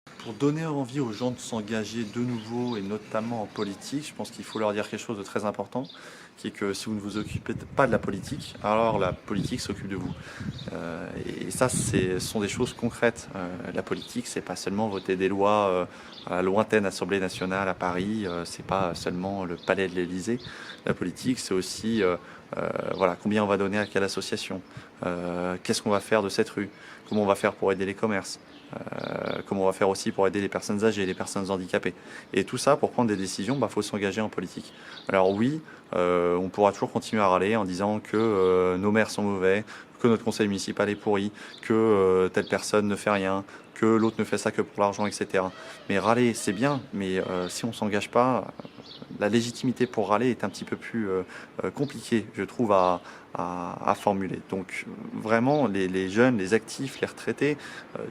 Pour donner envie aux gens de s'engager de nouveau et notamment en politique, je pense qu'il faut leur dire quelque chose de très important, qui est que si vous ne vous occupez pas de la politique, alors la politique s'occupe de vous. Et ça, ce sont des choses concrètes. La politique, c'est pas seulement voter des lois à la lointaine Assemblée nationale à Paris, c'est pas seulement le palais de l'Élysée. La politique, c'est aussi voilà, combien on va donner à quelle association, qu'est-ce qu'on va faire de cette rue, comment on va faire pour aider les commerces. Comment on va faire aussi pour aider les personnes âgées, les personnes handicapées. Et tout ça, pour prendre des décisions, faut s'engager en politique. Alors oui, on pourra toujours continuer à râler en disant que nos maires sont mauvais, que notre conseil municipal est pourri, que telle personne ne fait rien, que l'autre ne fait ça que pour l'argent, etc. Mais râler, c'est bien, mais si on s'engage pas, la légitimité pour râler est un petit peu plus compliquée, je trouve, à formuler. Donc vraiment, les jeunes, les actifs, les retraités, euh,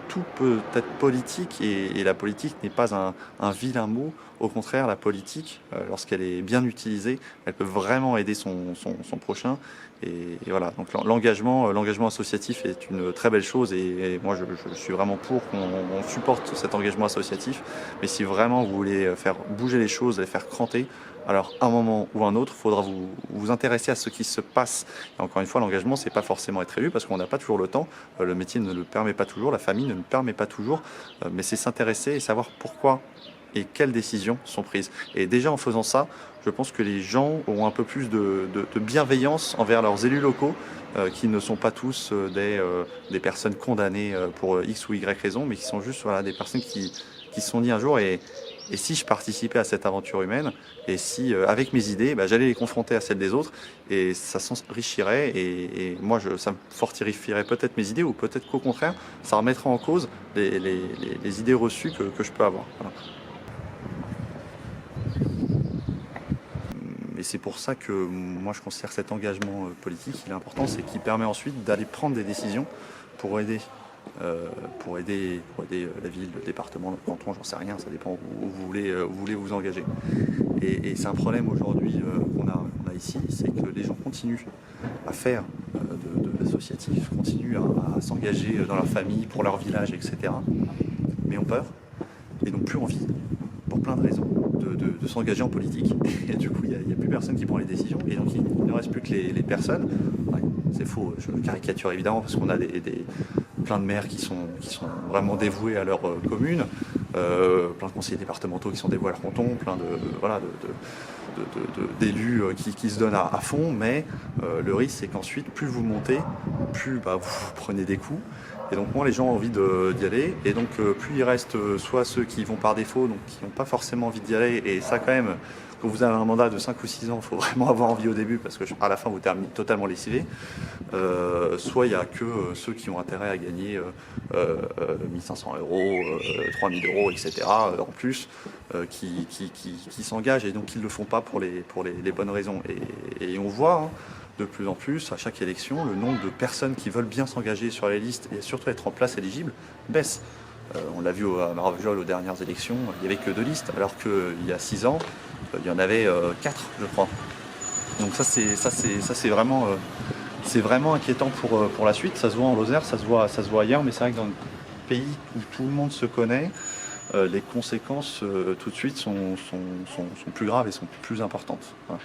tout peut être politique et la politique n'est pas un vilain mot. Au contraire, la politique, lorsqu'elle est bien utilisée, elle peut vraiment aider son prochain. Et voilà, donc l'engagement associatif est une très belle chose et moi je suis vraiment pour qu'on supporte cet engagement associatif. Mais si vraiment vous voulez faire bouger les choses, les faire cranter, alors à un moment ou un autre, il faudra vous intéresser à ce qui se passe. Et encore une fois, l'engagement, c'est pas forcément être élu parce qu'on n'a pas toujours le temps. Le métier ne le permet pas toujours, la famille ne le permet pas toujours, mais c'est s'intéresser et savoir pourquoi et quelles décisions sont prises. Et déjà en faisant ça, je pense que les gens auront un peu plus de bienveillance envers leurs élus locaux, qui ne sont pas tous des personnes condamnées pour X ou Y raison, mais qui sont juste voilà, des personnes qui se sont dit un jour et si je participais à cette aventure humaine, et si avec mes idées, j'allais les confronter à celles des autres, et ça s'enrichirait, et moi ça me fortifierait peut-être mes idées, ou peut-être qu'au contraire, ça remettrait en cause les idées reçues que je peux avoir. Voilà. Et c'est pour ça que moi je considère que cet engagement politique, il est important, c'est qu'il permet ensuite d'aller prendre des décisions pour aider, la ville, le département, le canton, j'en sais rien, ça dépend où vous voulez vous engager. Et c'est un problème aujourd'hui qu'on a ici, c'est que les gens continuent à faire de l'associatif, continuent à s'engager dans leur famille, pour leur village, etc. Mais ont peur et n'ont plus envie, pour plein de raisons, de s'engager en politique. Et du coup, il n'y a plus personne qui prend les décisions. Et donc, il ne reste plus que les personnes. Ouais, c'est faux, je caricature évidemment, parce qu'on a plein de maires qui sont vraiment dévoués à leur commune, plein de conseillers départementaux qui sont dévoués à leur canton, plein d'élus qui se donnent à fond. Mais le risque, c'est qu'ensuite, plus vous montez, plus vous prenez des coups. Et donc moi les gens ont envie d'y aller, et donc plus il reste soit ceux qui vont par défaut, donc qui n'ont pas forcément envie d'y aller, et ça quand même, quand vous avez un mandat de 5 ou 6 ans, il faut vraiment avoir envie au début, parce que à la fin vous terminez totalement lessivé, soit il n'y a que ceux qui ont intérêt à gagner 1500 euros, 3000 euros, etc. En plus, qui s'engagent, et donc ils ne le font pas pour les bonnes raisons. Et on voit, hein, de plus en plus, à chaque élection, le nombre de personnes qui veulent bien s'engager sur les listes et surtout être en place éligible baisse. On l'a vu à Marvejols aux dernières élections, il n'y avait que 2 listes, alors qu'il y a 6 ans, il y en avait 4, je crois. Donc ça c'est vraiment inquiétant pour la suite. Ça se voit en Lozère, ça se voit ailleurs, mais c'est vrai que dans le pays où tout le monde se connaît, les conséquences tout de suite sont plus graves et sont plus importantes. Voilà.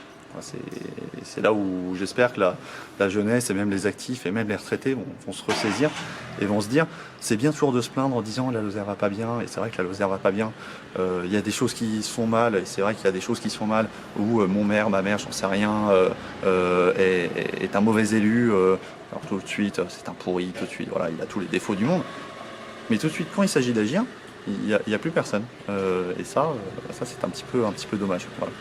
C'est là où j'espère que la jeunesse et même les actifs et même les retraités vont se ressaisir et vont se dire, c'est bien toujours de se plaindre en disant la Lozère va pas bien, et c'est vrai que la Lozère va pas bien, il y a des choses qui se font mal, et c'est vrai qu'il y a des choses qui se font mal, où mon maire, ma mère, j'en sais rien, est un mauvais élu, alors tout de suite c'est un pourri, tout de suite voilà, il a tous les défauts du monde, mais tout de suite quand il s'agit d'agir, il y a plus personne, et ça c'est un petit peu dommage. Voilà.